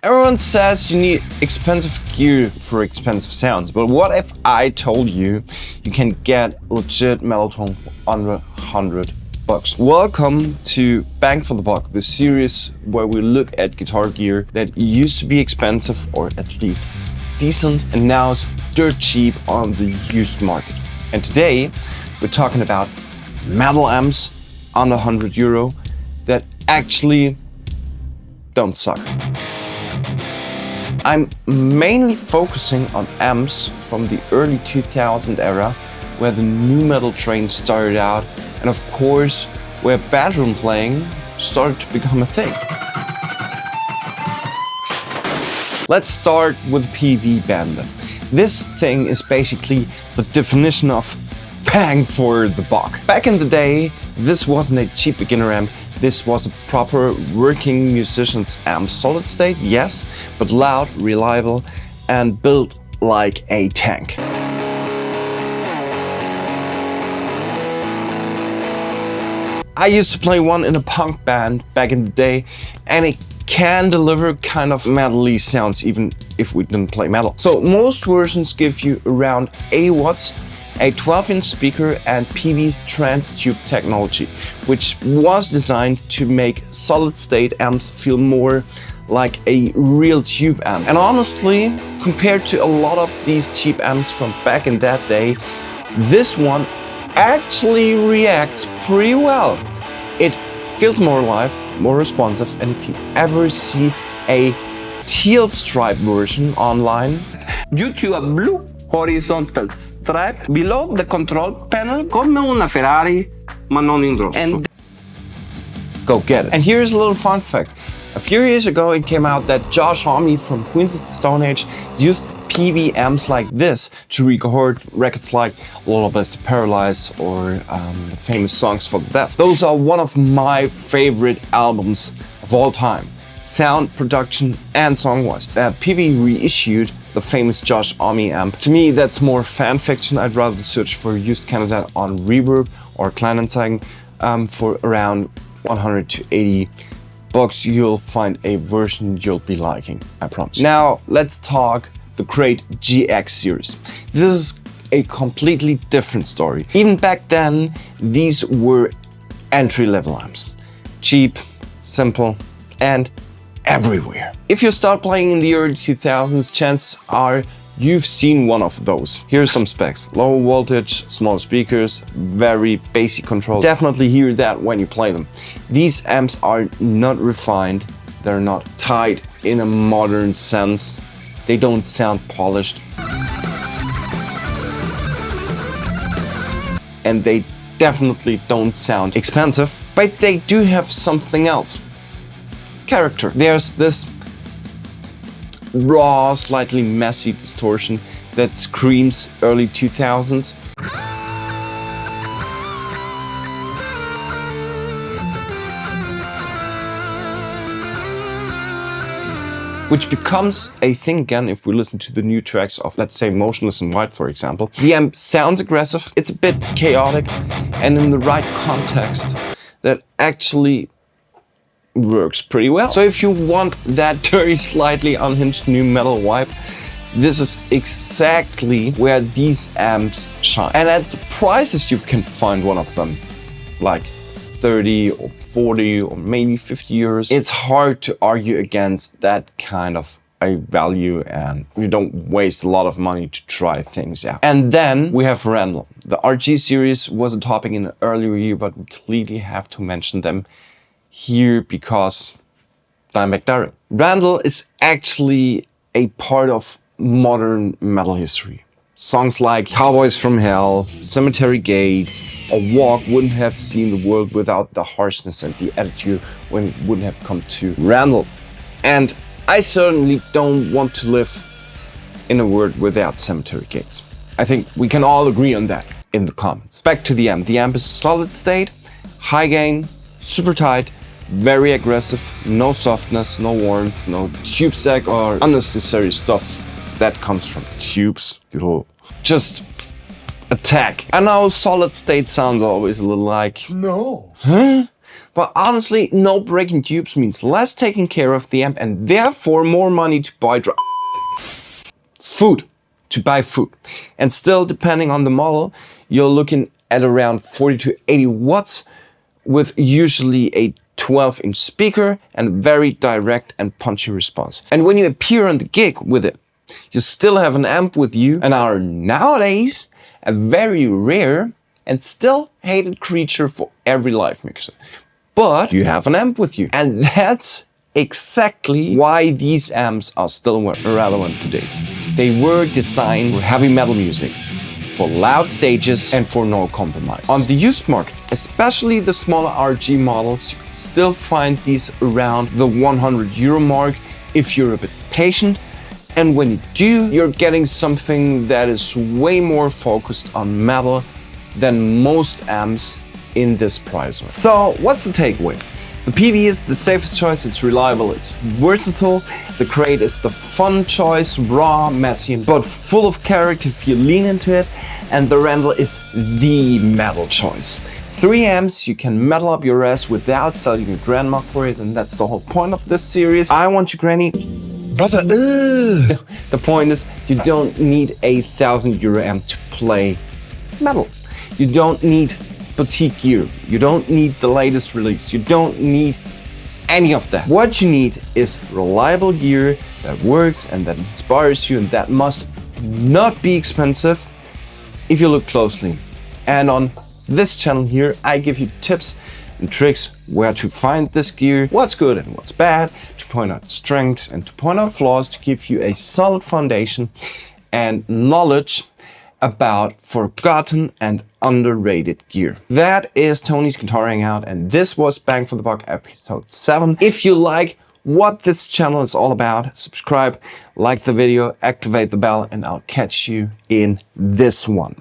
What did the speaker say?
Everyone says you need expensive gear for expensive sounds, but what if I told you you can get legit metal tone for under $100? Welcome to Bang for the Buck, the series where we look at guitar gear that used to be expensive or at least decent and now is dirt cheap on the used market. And today we're talking about metal amps under €100 that actually don't suck. I'm mainly focusing on amps from the early 2000 era, where the nu metal train started out, and of course, where bedroom playing started to become a thing. Let's start with PV Band. This thing is basically the definition of bang for the buck. Back in the day, this wasn't a cheap beginner amp. This was a proper working musician's amp. Solid state, yes, but loud, reliable, and built like a tank. I used to play one in a punk band back in the day, and it can deliver kind of metal-y sounds even if we didn't play metal. So most versions give you around 80 watts, a 12-inch speaker, and PV's trans-tube technology, which was designed to make solid-state amps feel more like a real tube amp. And honestly, compared to a lot of these cheap amps from back in that day, this one actually reacts pretty well. It feels more alive, more responsive, and if you ever see a teal stripe version online, due to a blue horizontal stripe below the control panel, come una Ferrari, ma non in rosso. And go get it. And here's a little fun fact. A few years ago, it came out that Josh Homme from Queens of the Stone Age used PV amps like this to record records like Lullabies to Paralyze or the famous Songs for the Deaf. Those are one of my favorite albums of all time. Sound, production, and song-wise. PV reissued the famous Josh Homme amp. To me, that's more fan fiction. I'd rather search for used candidate on Reverb or Kleinanzeigen for around 100 to 80 bucks. You'll find a version you'll be liking, I promise. Now, let's talk the great GX series. This is a completely different story. Even back then, these were entry-level amps. Cheap, simple, and everywhere. If you start playing in the early 2000s, chances are you've seen one of those. Here are some specs. Low voltage, small speakers, very basic controls. Definitely hear that when you play them. These amps are not refined. They're not tight in a modern sense. They don't sound polished. And they definitely don't sound expensive, but they do have something else. Character. There's this raw, slightly messy distortion that screams early 2000s. Which becomes a thing again if we listen to the new tracks of, let's say, Motionless in White, for example. The amp sounds aggressive, it's a bit chaotic, and in the right context, that actually works pretty well. So if you want that dirty, slightly unhinged nu metal vibe, this is exactly where these amps shine. And at the prices you can find one of them, like 30 or 40 or maybe 50 euros. It's hard to argue against that kind of a value, and you don't waste a lot of money to try things out. And then we have Randall. The RG series was a topic in an earlier year, but we clearly have to mention them here because Dimebag Darrell. Randall is actually a part of modern metal history. Songs like Cowboys from Hell, Cemetery Gates, or Walk wouldn't have seen the world without the harshness and the attitude when it wouldn't have come to Randall. And I certainly don't want to live in a world without Cemetery Gates. I think we can all agree on that in the comments. Back to the amp. The amp is solid state, high gain, super tight, very aggressive, no softness, no warmth, no tube sag or unnecessary stuff that comes from tubes. It'll just attack. I know solid state sounds always a little like, no. Huh? But honestly, no breaking tubes means less taking care of the amp and therefore more money to buy food. And still, depending on the model, you're looking at around 40 to 80 watts with usually a 12-inch speaker and very direct and punchy response. And when you appear on the gig with it, you still have an amp with you and are nowadays a very rare and still hated creature for every live mixer. But you have an amp with you. And that's exactly why these amps are still relevant today. They were designed for heavy metal music, for loud stages and for no compromise. On the used market, especially the smaller RG models, you can still find these around the €100 mark if you're a bit patient. And when you do, you're getting something that is way more focused on metal than most amps in this price range. So what's the takeaway? The PV is the safest choice, it's reliable, it's versatile. The Crate is the fun choice, raw, messy, but full of character if you lean into it. And the Rental is the metal choice. 3 amps, you can metal up your ass without selling your grandma for it, and that's the whole point of this series. I want you, Granny. Brother, The point is, you don't need a €1,000 amp to play metal. You don't need boutique gear. You don't need the latest release. You don't need any of that. What you need is reliable gear that works and that inspires you, and that must not be expensive if you look closely. And on this channel here, I give you tips and tricks where to find this gear, what's good and what's bad, to point out strengths and to point out flaws, to give you a solid foundation and knowledge about forgotten and underrated gear. That is Tony's Guitar Hangout, and this was Bang for the Buck episode 7. If you like what this channel is all about, subscribe, like the video, activate the bell, and I'll catch you in this one.